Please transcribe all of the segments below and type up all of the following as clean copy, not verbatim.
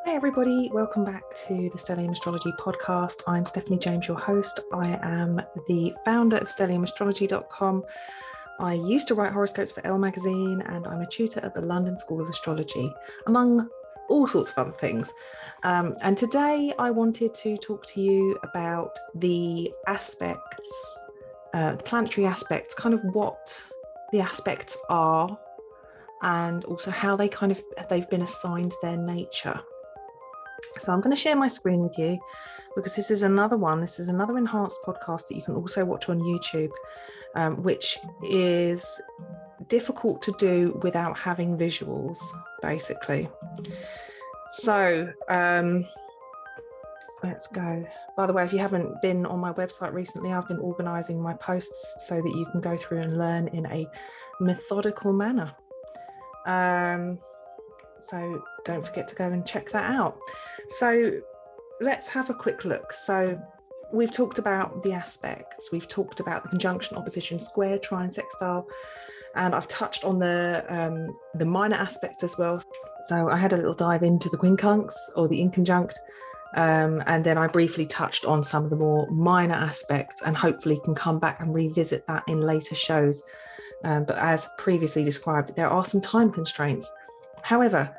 Hi everybody, welcome back to the Stellium Astrology podcast. I'm Stephanie James, your host. I am the founder of stelliumastrology.com. I used to write horoscopes for Elle magazine and I'm a tutor at the London School of Astrology, among all sorts of other things. And today I wanted to talk to you about the aspects, the planetary aspects, kind of what the aspects are and also how they've been assigned their nature. So I'm going to share my screen with you because this is another enhanced podcast that you can also watch on YouTube, which is difficult to do without having visuals, basically. So let's go. By the way, if you haven't been on my website recently, I've been organising my posts so that you can go through and learn in a methodical manner. So don't forget to go and check that out. So let's have a quick look. So we've talked about the aspects, we've talked about the conjunction, opposition, square, trine, sextile, and I've touched on the minor aspects as well. So I had a little dive into the quincunx or the inconjunct, and then I briefly touched on some of the more minor aspects and hopefully can come back and revisit that in later shows. But as previously described, there are some time constraints. However,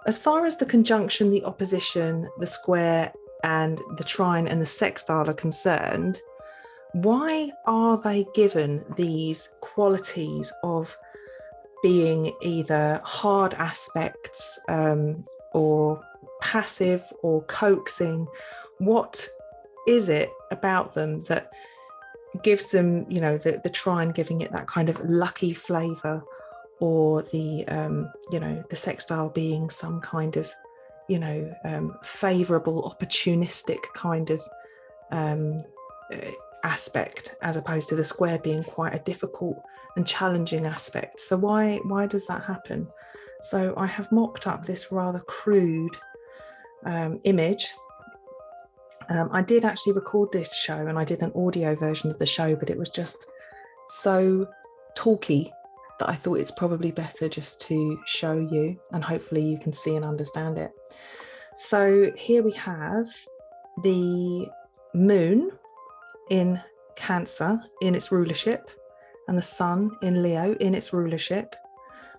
as far as the conjunction, the opposition, the square, and the trine and the sextile are concerned, why are they given these qualities of being either hard aspects or passive or coaxing? What is it about them that gives them, the trine giving it that kind of lucky flavor, or the sextile being some kind of favorable, opportunistic kind of aspect, as opposed to the square being quite a difficult and challenging aspect? So why does that happen? So I have mocked up this rather crude image. I did actually record this show and I did an audio version of the show, but it was just so talky that I thought it's probably better just to show you, and hopefully you can see and understand it. So here we have the moon in Cancer in its rulership, and the sun in Leo in its rulership.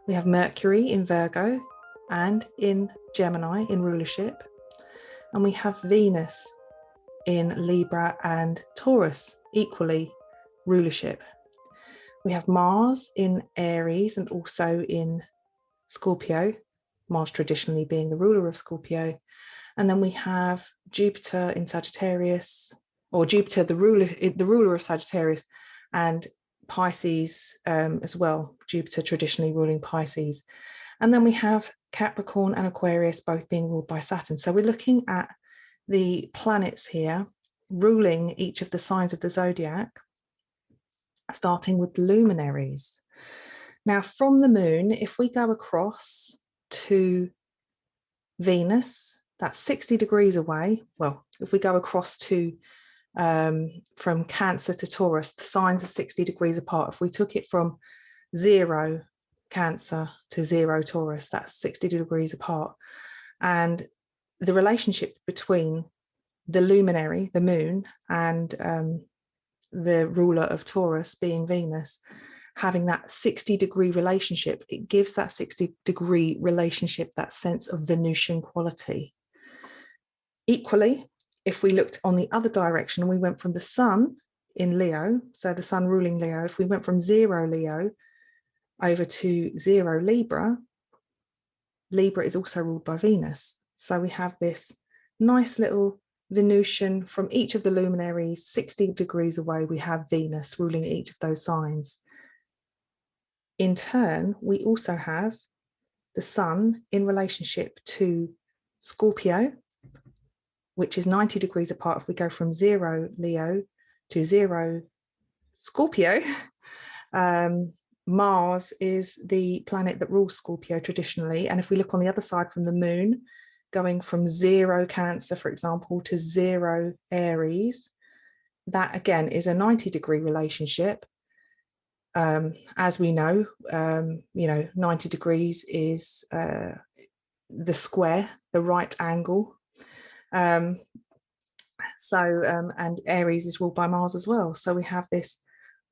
We have Mercury in Virgo and in Gemini in rulership, and we have Venus in Libra and Taurus equally rulership. We have Mars in Aries and also in Scorpio, Mars traditionally being the ruler of Scorpio. And then we have Jupiter in Sagittarius, or Jupiter, the ruler of Sagittarius, and Pisces as well, Jupiter traditionally ruling Pisces. And then we have Capricorn and Aquarius both being ruled by Saturn. So we're looking at the planets here ruling each of the signs of the zodiac, starting with luminaries. Now, from the moon, if we go across to Venus, that's 60 degrees away. Well, if we go across to from Cancer to Taurus, the signs are 60 degrees apart. If we took it from 0 Cancer to 0 Taurus, that's 60 degrees apart. And the relationship between the luminary, the moon, and the ruler of Taurus being Venus, having that 60-degree relationship, it gives that 60-degree relationship that sense of Venusian quality. Equally, if we looked on the other direction and we went from the sun in Leo, so the sun ruling Leo, if we went from 0 Leo over to 0 Libra, Libra is also ruled by Venus. So we have this nice little Venusian from each of the luminaries. 60 degrees away, we have Venus ruling each of those signs. In turn, we also have the sun in relationship to Scorpio, which is 90 degrees apart. If we go from 0 Leo to 0 Scorpio, Mars is the planet that rules Scorpio traditionally. And if we look on the other side from the moon, going from 0 Cancer, for example, to 0 Aries, that again is a 90-degree relationship. As we know, 90 degrees is the square the right angle. And Aries is ruled by Mars as well. So we have this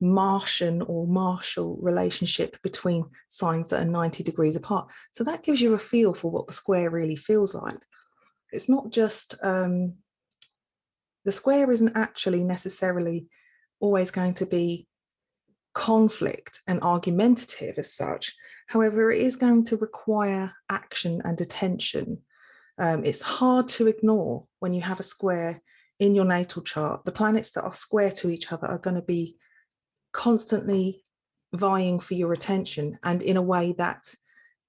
Martian or martial relationship between signs that are 90 degrees apart. So that gives you a feel for what the square really feels like. It's not just, the square isn't actually necessarily always going to be conflict and argumentative as such. However, it is going to require action and attention. It's hard to ignore when you have a square in your natal chart. The planets that are square to each other are going to be constantly vying for your attention, and in a way that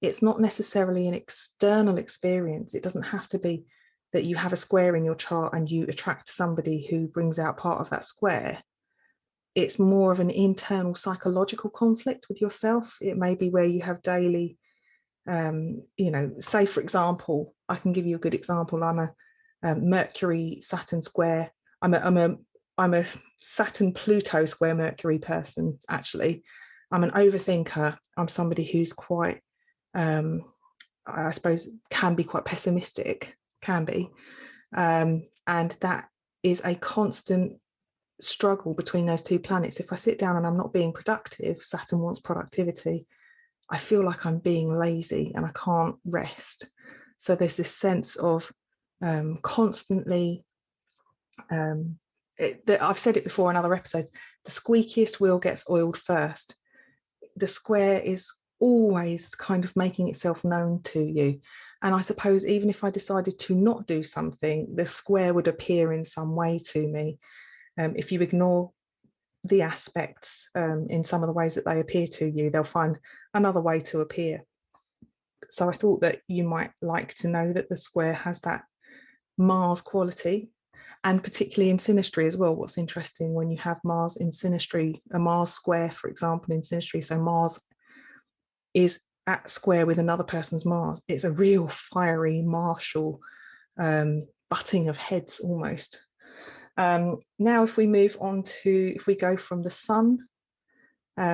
it's not necessarily an external experience. It doesn't have to be that you have a square in your chart and you attract somebody who brings out part of that square. It's more of an internal psychological conflict with yourself. It may be where you have daily, say, for example, I can give you a good example. I'm a Mercury Saturn square. I'm a Saturn Pluto square Mercury person, actually. I'm an overthinker. I'm somebody who's quite, I suppose, can be quite pessimistic, and that is a constant struggle between those two planets. If I sit down and I'm not being productive, Saturn wants productivity, I feel like I'm being lazy and I can't rest. So there's this sense of constantly, I've said it before in other episodes, the squeakiest wheel gets oiled first. The square is always kind of making itself known to you. And I suppose even if I decided to not do something, the square would appear in some way to me. If you ignore the aspects in some of the ways that they appear to you, they'll find another way to appear. So I thought that you might like to know that the square has that Mars quality, and particularly in synastry as well. What's interesting when you have Mars in synastry, a Mars square, for example, in synastry, so Mars is at square with another person's Mars, it's a real fiery, martial butting of heads almost. Now, if we move on to, if we go from the sun,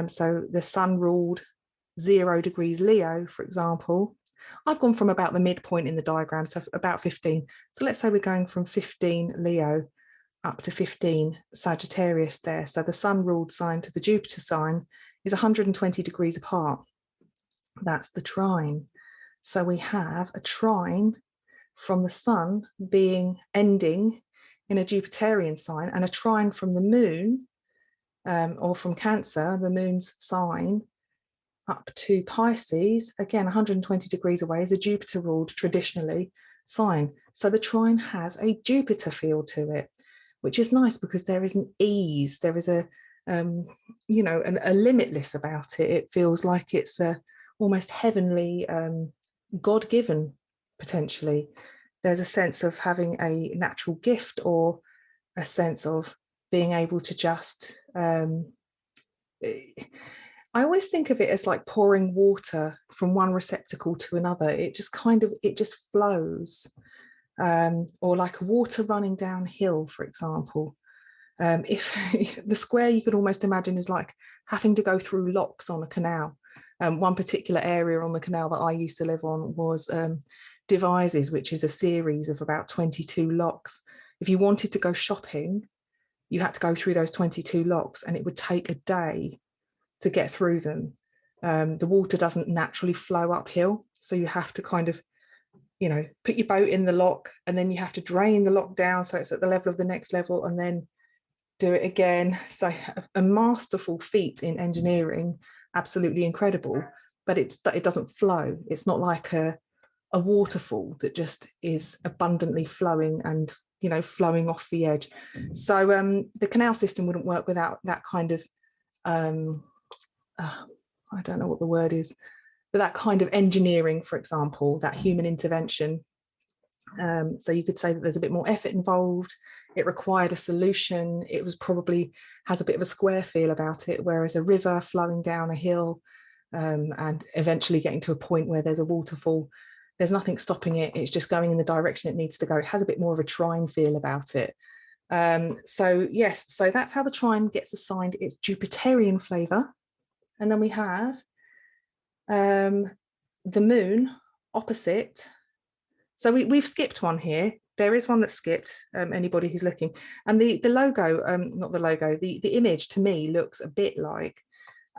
so the sun ruled 0 degrees Leo, for example, I've gone from about the midpoint in the diagram, so about 15. So let's say we're going from 15 Leo up to 15 Sagittarius there. So the sun ruled sign to the Jupiter sign is 120 degrees apart. That's the trine. So we have a trine from the sun ending in a Jupiterian sign, and a trine from the moon, or from Cancer, the moon's sign, up to Pisces, again 120 degrees away, is a Jupiter ruled traditionally sign. So the trine has a Jupiter feel to it, which is nice because there is an ease, there is a limitless about it. It feels like it's a almost heavenly, God-given potentially. There's a sense of having a natural gift, or a sense of being able to just, I always think of it as like pouring water from one receptacle to another. It just flows, or like water running downhill, for example. If the square, you could almost imagine, is like having to go through locks on a canal. One particular area on the canal that I used to live on was Devizes, which is a series of about 22 locks. If you wanted to go shopping, you had to go through those 22 locks, and it would take a day to get through them. The water doesn't naturally flow uphill, so you have to kind of, put your boat in the lock, and then you have to drain the lock down so it's at the level of the next level, and then do it again. So a masterful feat in engineering, absolutely incredible, but it doesn't flow. It's not like a waterfall that just is abundantly flowing and flowing off the edge. So the canal system wouldn't work without that kind of I don't know what the word is, but that kind of engineering, for example, that human intervention. So you could say that there's a bit more effort involved. It required a solution. It was probably has a bit of a square feel about it, whereas a river flowing down a hill and eventually getting to a point where there's a waterfall, there's nothing stopping it. It's just going in the direction it needs to go. It has a bit more of a trine feel about it. So yes, so that's how the trine gets assigned its Jupiterian flavour. And then we have the moon opposite So we've skipped one here. There is one that's skipped, anybody who's looking. And the logo, not the logo, the image to me looks a bit like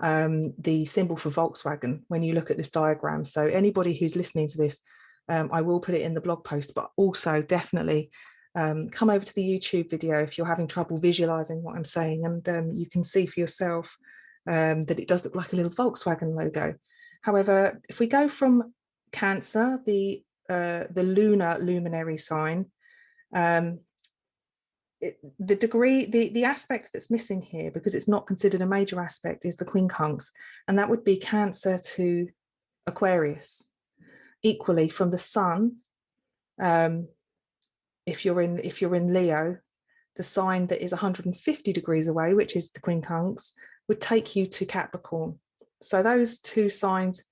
the symbol for Volkswagen when you look at this diagram. So anybody who's listening to this, I will put it in the blog post, but also definitely come over to the YouTube video if you're having trouble visualizing what I'm saying, and you can see for yourself that it does look like a little Volkswagen logo. However, if we go from Cancer, the lunar luminary sign, the aspect that's missing here, because it's not considered a major aspect, is the quincunx, and that would be Cancer to Aquarius. Equally, from the Sun, if you're in Leo, the sign that is 150 degrees away, which is the quincunx, would take you to Capricorn. So those two signs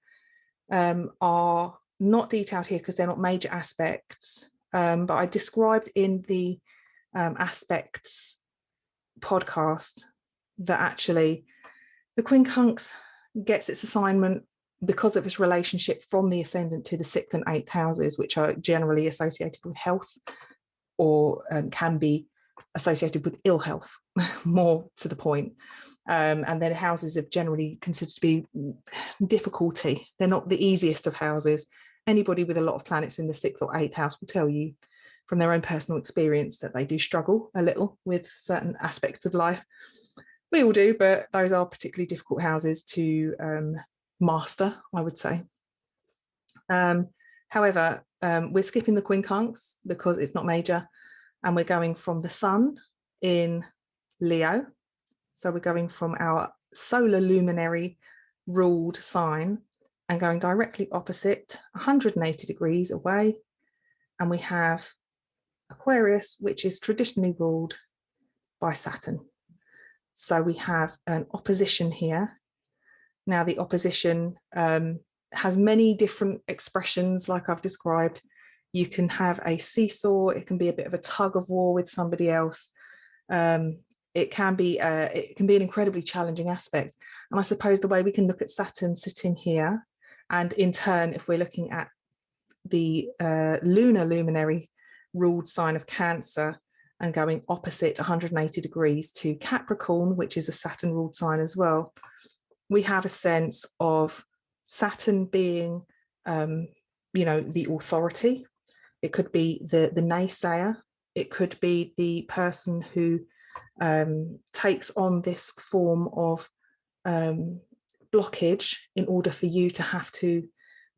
are not detailed here because they're not major aspects, but I described in the aspects podcast that actually the quincunx gets its assignment because of its relationship from the ascendant to the 6th and 8th houses, which are generally associated with health, or can be associated with ill health, more to the point. And then houses are generally considered to be difficulty. They're not the easiest of houses. Anybody with a lot of planets in the 6th or 8th house will tell you from their own personal experience that they do struggle a little with certain aspects of life. We all do, but those are particularly difficult houses to master, I would say. However, we're skipping the quincunx because it's not major, and we're going from the Sun in Leo. So we're going from our solar luminary ruled sign and going directly opposite 180 degrees away. And we have Aquarius, which is traditionally ruled by Saturn. So we have an opposition here. Now the opposition has many different expressions, like I've described. You can have a seesaw, it can be a bit of a tug of war with somebody else. It can be an incredibly challenging aspect. And I suppose the way we can look at Saturn sitting here, and in turn, if we're looking at the lunar luminary ruled sign of Cancer and going opposite 180 degrees to Capricorn, which is a Saturn ruled sign as well, we have a sense of Saturn being, the authority. It could be the naysayer. It could be the person who takes on this form of blockage in order for you to have to,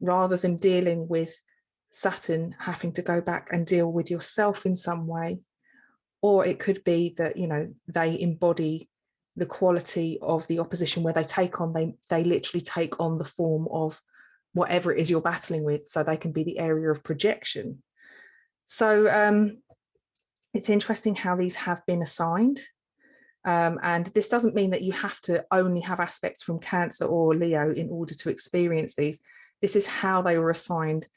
rather than dealing with Saturn, having to go back and deal with yourself in some way. Or it could be that, they embody the quality of the opposition, where they literally take on the form of whatever it is you're battling with, so they can be the area of projection. So it's interesting how these have been assigned. And this doesn't mean that you have to only have aspects from Cancer or Leo in order to experience these. This is how they were assigned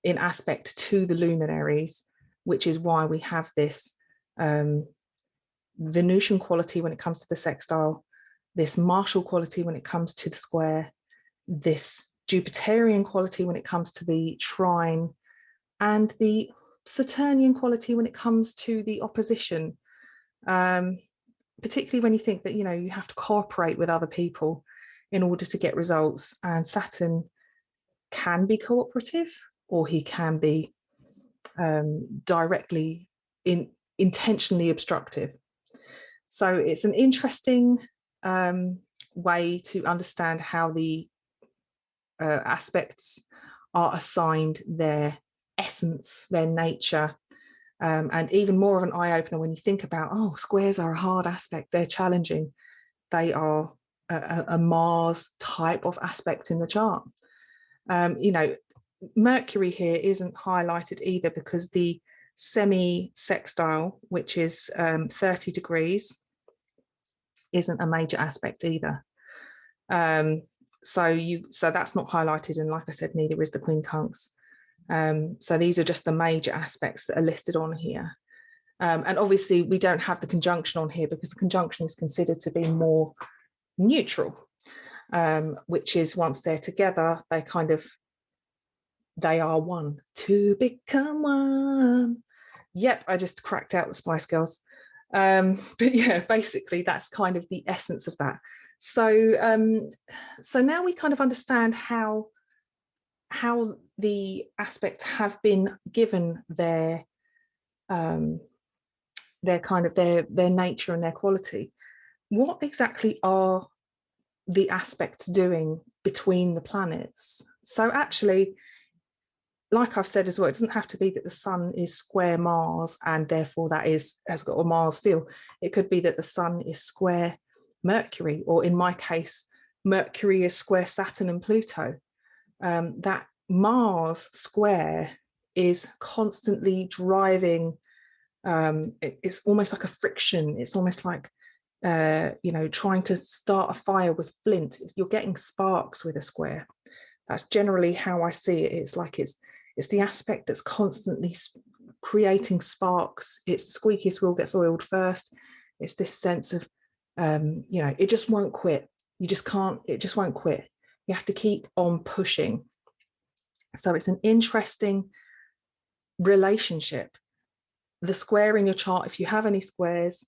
in aspect to the luminaries, which is why we have this Venusian quality when it comes to the sextile, this martial quality when it comes to the square, this Jupiterian quality when it comes to the trine, and the Saturnian quality when it comes to the opposition, particularly when you think that, you have to cooperate with other people in order to get results. And Saturn can be cooperative, or he can be directly intentionally obstructive. So it's an interesting way to understand how the aspects are assigned their essence, their nature, and even more of an eye-opener when you think about, squares are a hard aspect, they're challenging. They are a Mars type of aspect in the chart. Mercury here isn't highlighted either because the semi-sextile, which is 30 degrees, isn't a major aspect either. So that's not highlighted, and like I said, neither is the quincunx. So these are just the major aspects that are listed on here. And obviously we don't have the conjunction on here because the conjunction is considered to be more neutral, which is once they're together, they kind of they are one to become one. Yep, I just cracked out the Spice Girls. But yeah, basically that's kind of the essence of that. So now we kind of understand how the aspects have been given their kind of their nature and their quality. What exactly are the aspects doing between the planets? So actually, like I've said as well, it doesn't have to be that the sun is square Mars and therefore that has got a Mars feel. It could be that the sun is square Mercury, or in my case, Mercury is square Saturn and Pluto. That Mars square is constantly driving. It's almost like a friction. It's almost like trying to start a fire with flint. You're getting sparks with a square. That's generally how I see it. It's like it's the aspect that's constantly creating sparks. It's the squeakiest wheel gets oiled first. It's this sense of it just won't quit. You just can't. It just won't quit. You have to keep on pushing. So it's an interesting relationship. The square in your chart, if you have any squares,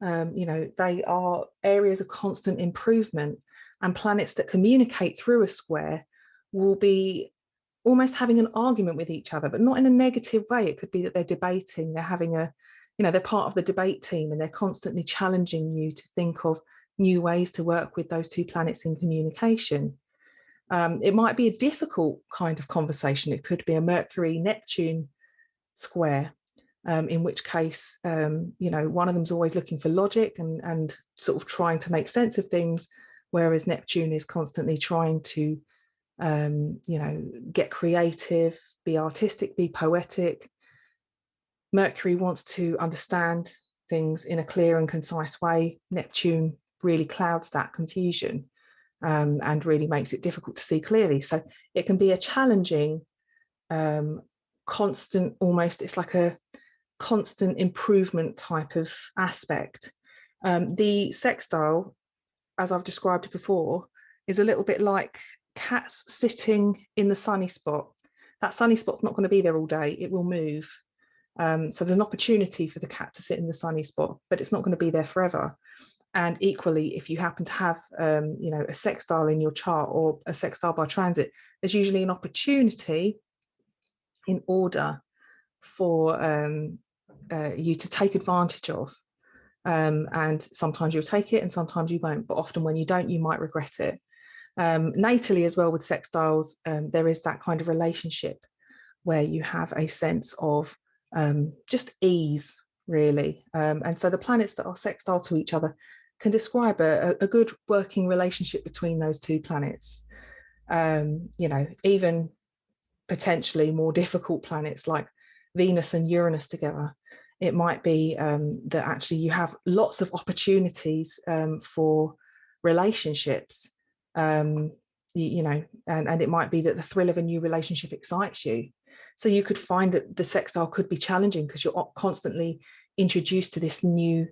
they are areas of constant improvement, and planets that communicate through a square will be almost having an argument with each other, but not in a negative way. It could be that they're debating, they're having they're part of the debate team, and they're constantly challenging you to think of new ways to work with those two planets in communication. It might be a difficult kind of conversation. It could be a Mercury-Neptune square, in which case, one of them's always looking for logic and sort of trying to make sense of things, whereas Neptune is constantly trying to, get creative, be artistic, be poetic. Mercury wants to understand things in a clear and concise way. Neptune really clouds that confusion, and really makes it difficult to see clearly. So it can be a challenging, constant, almost, it's like a constant improvement type of aspect. The sextile, as I've described it before, is a little bit like cats sitting in the sunny spot. That sunny spot's not going to be there all day. It will move. So there's an opportunity for the cat to sit in the sunny spot, but it's not going to be there forever. And equally, if you happen to have, a sextile in your chart or a sextile by transit, there's usually an opportunity in order for you to take advantage of. And sometimes you'll take it and sometimes you won't, but often when you don't, you might regret it. Natally as well with sextiles, there is that kind of relationship where you have a sense of just ease, really. And so the planets that are sextile to each other can describe a good working relationship between those two planets. Even potentially more difficult planets like Venus and Uranus together, it might be that actually you have lots of opportunities for relationships, and it might be that the thrill of a new relationship excites you. So you could find that the sextile could be challenging because you're constantly introduced to this new,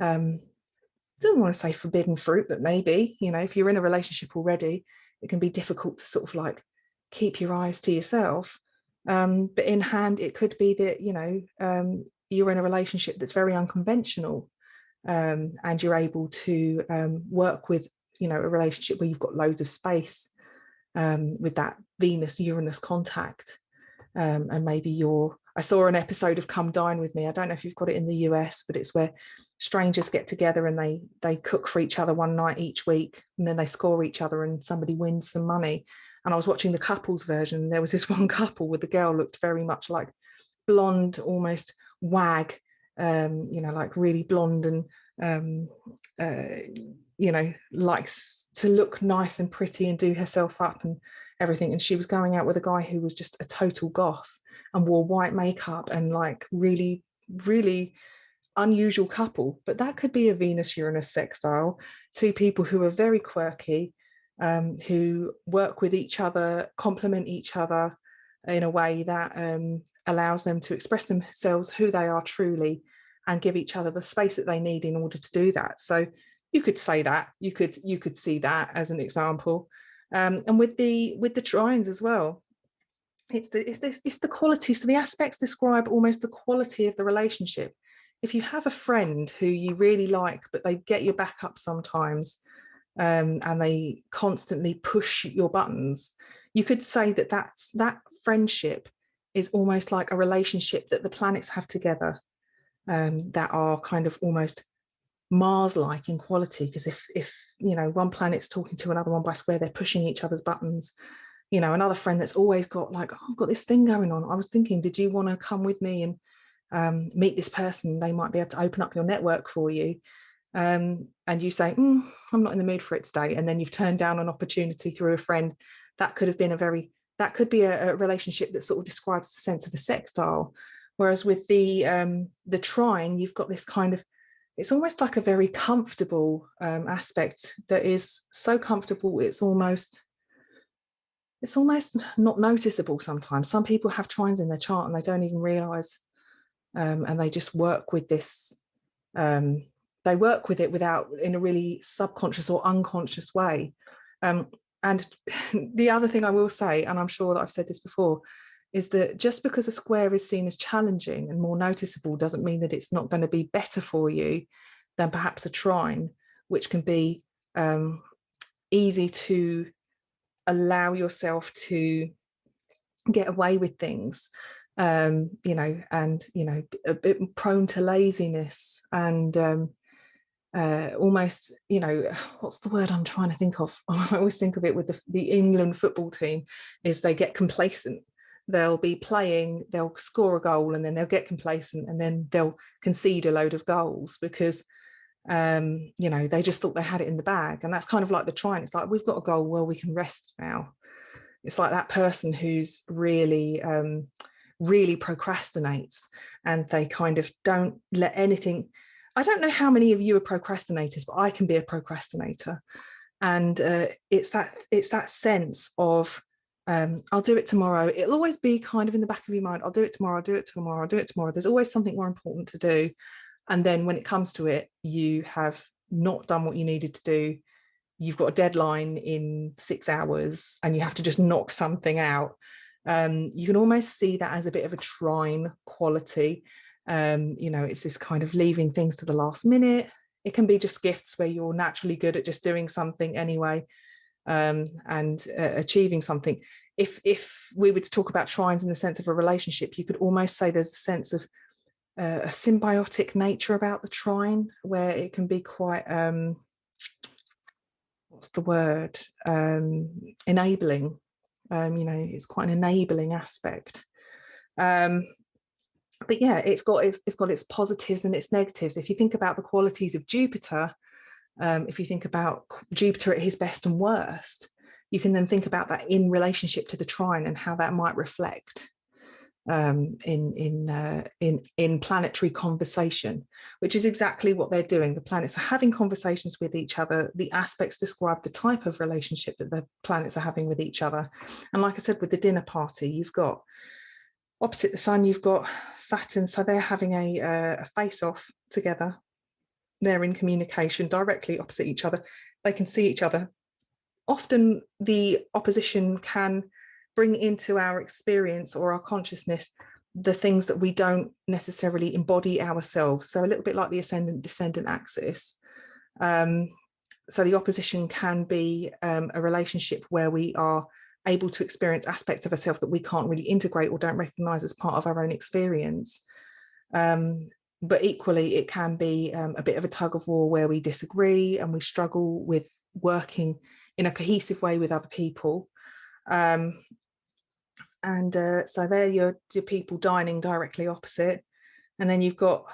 don't want to say forbidden fruit, but maybe, if you're in a relationship already, it can be difficult to sort of like keep your eyes to yourself. But in hand, it could be that, you're in a relationship that's very unconventional, and you're able to work with, a relationship where you've got loads of space, with that Venus-Uranus contact. And maybe I saw an episode of Come Dine With Me. I don't know if you've got it in the US, but it's where strangers get together and they cook for each other one night each week, and then they score each other and somebody wins some money. And I was watching the couples version, and there was this one couple with the girl looked very much like blonde, almost wag, like really blonde, and likes to look nice and pretty and do herself up and everything. And she was going out with a guy who was just a total goth and wore white makeup and like really, really unusual couple. But that could be a Venus-Uranus sextile, two people who are very quirky, who work with each other, complement each other in a way that allows them to express themselves who they are truly and give each other the space that they need in order to do that. So you could say that, you could see that as an example. And with the trines as well, it's the quality. So the aspects describe almost the quality of the relationship. If you have a friend who you really like, but they get your back up sometimes, and they constantly push your buttons, you could say that that friendship is almost like a relationship that the planets have together, that are kind of almost Mars-like in quality. Because if one planet's talking to another one by square, they're pushing each other's buttons. Another friend that's always got like, oh, I've got this thing going on. I was thinking, did you want to come with me and meet this person? They might be able to open up your network for you. And you say, I'm not in the mood for it today. And then you've turned down an opportunity through a friend. That could be a relationship that sort of describes the sense of a sextile. Whereas with the trine, you've got this kind of, it's almost like a very comfortable aspect that is so comfortable, it's almost not noticeable sometimes. Some people have trines in their chart and they don't even realize, and they just work with this. They work with it in a really subconscious or unconscious way. And the other thing I will say, and I'm sure that I've said this before, is that just because a square is seen as challenging and more noticeable doesn't mean that it's not going to be better for you than perhaps a trine, which can be easy to allow yourself to get away with things, and a bit prone to laziness and almost, what's the word I'm trying to think of? I always think of it with the England football team, is they get complacent. They'll be playing, they'll score a goal and then they'll get complacent and then they'll concede a load of goals because they just thought they had it in the bag. And that's kind of like the trine. It's like, we've got a goal, well, we can rest now. It's like that person who's really procrastinates, and they kind of don't let anything. I don't know how many of you are procrastinators, but I can be a procrastinator. And it's that sense of, I'll do it tomorrow. It'll always be kind of in the back of your mind. I'll do it tomorrow. I'll do it tomorrow. I'll do it tomorrow. There's always something more important to do. And then when it comes to it, you have not done what you needed to do. You've got a deadline in 6 hours and you have to just knock something out. You can almost see that as a bit of a trine quality. It's this kind of leaving things to the last minute. It can be just gifts where you're naturally good at just doing something anyway, and achieving something. If we were to talk about trines in the sense of a relationship, you could almost say there's a sense of a symbiotic nature about the trine, where it can be quite, what's the word? Enabling. It's quite an enabling aspect. But yeah, it's got its positives and its negatives. If you think about the qualities of Jupiter, if you think about Jupiter at his best and worst, you can then think about that in relationship to the trine and how that might reflect in planetary conversation, which is exactly what they're doing. The planets are having conversations with each other. The aspects describe the type of relationship that the planets are having with each other. And like I said, with the dinner party, you've got opposite the sun, you've got Saturn. So they're having a face-off together. They're in communication directly opposite each other. They can see each other. Often the opposition can bring into our experience or our consciousness the things that we don't necessarily embody ourselves. So a little bit like the ascendant-descendant axis. So the opposition can be a relationship where we are able to experience aspects of ourselves that we can't really integrate or don't recognize as part of our own experience. But equally, it can be a bit of a tug of war where we disagree and we struggle with working in a cohesive way with other people. So there your people dining directly opposite. And then you've got,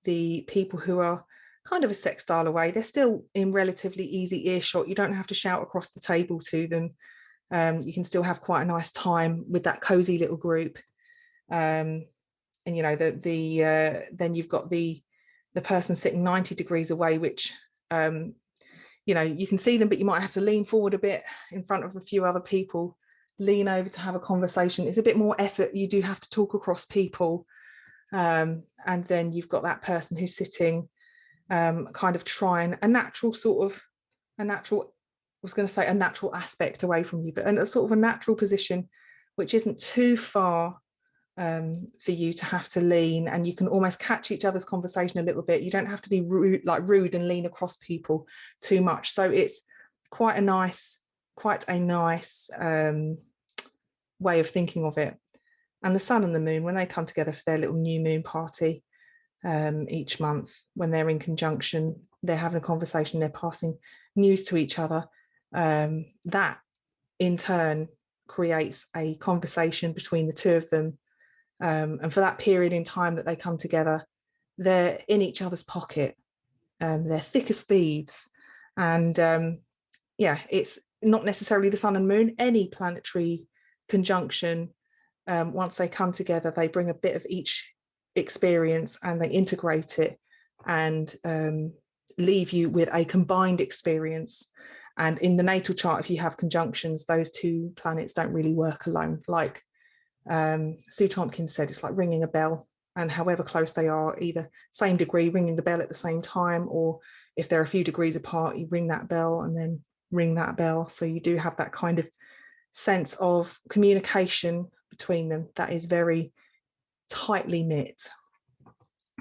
the people who are kind of a sextile away. They're still in relatively easy earshot. You don't have to shout across the table to them. You can still have quite a nice time with that cozy little group. And then you've got the person sitting 90 degrees away, which you can see them, but you might have to lean forward a bit in front of a few other people, lean over to have a conversation. It's a bit more effort. You do have to talk across people. And then you've got that person who's sitting kind of trying a natural aspect away from you, but a sort of a natural position which isn't too far for you to have to lean, and you can almost catch each other's conversation a little bit. You don't have to be rude and lean across people too much. So it's quite a nice way of thinking of it. And the sun and the moon, when they come together for their little new moon party each month, when they're in conjunction, they're having a conversation, they're passing news to each other, that in turn creates a conversation between the two of them. And for that period in time that they come together, they're in each other's pocket. They're thick as thieves. And it's not necessarily the sun and moon. Any planetary conjunction, once they come together, they bring a bit of each experience and they integrate it and leave you with a combined experience. And in the natal chart, if you have conjunctions, those two planets don't really work alone. Like Sue Tompkins said, it's like ringing a bell, and however close they are, either same degree, ringing the bell at the same time, or if they're a few degrees apart, you ring that bell and then ring that bell. So you do have that kind of sense of communication between them that is very tightly knit,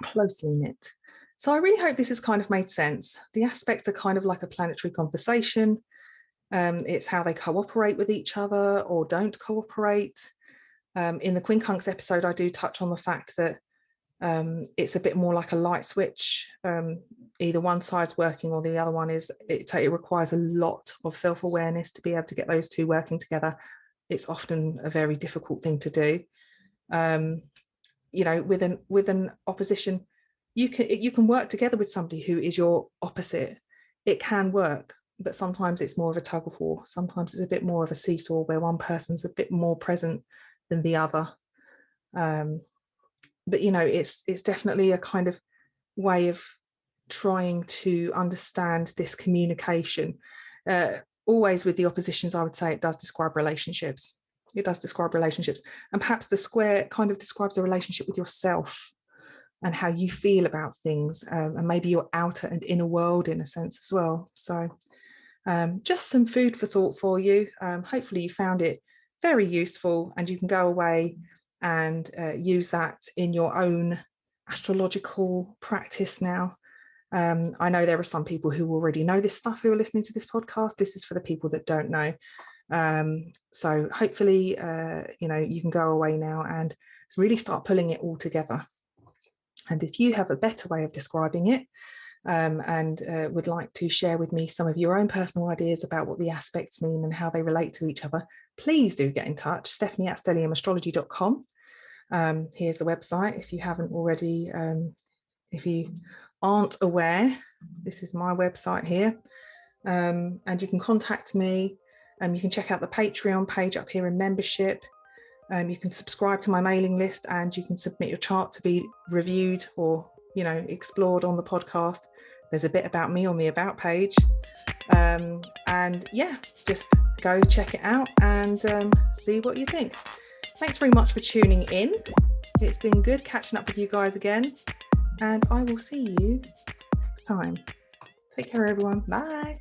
closely knit. So I really hope this has kind of made sense. The aspects are kind of like a planetary conversation. It's how they cooperate with each other or don't cooperate. In the quincunx episode, I do touch on the fact that it's a bit more like a light switch. Either one side's working or the other one is. It requires a lot of self-awareness to be able to get those two working together. It's often a very difficult thing to do. With an opposition, you can work together with somebody who is your opposite. It can work, but sometimes it's more of a tug of war. Sometimes it's a bit more of a seesaw where one person's a bit more present than the other. But it's definitely a kind of way of trying to understand this communication. Always with the oppositions, I would say it does describe relationships. It does describe relationships. And perhaps the square kind of describes a relationship with yourself and how you feel about things, and maybe your outer and inner world in a sense as well. So just some food for thought for you. Hopefully you found it very useful, and you can go away and use that in your own astrological practice now. I know there are some people who already know this stuff who are listening to this podcast. This is for the people that don't know. So hopefully, you can go away now and really start pulling it all together. And if you have a better way of describing it, and would like to share with me some of your own personal ideas about what the aspects mean and how they relate to each other, please do get in touch. Stephanie@stelliumastrology.com. Here's the website if you haven't already. If you aren't aware, this is my website here, and you can contact me. You can check out the Patreon page up here in membership. You can subscribe to my mailing list, and you can submit your chart to be reviewed or explored on the podcast. There's a bit about me on the about page, and just go check it out and see what you think. Thanks very much for tuning in. It's been good catching up with you guys again, and I will see you next time. Take care, everyone. Bye.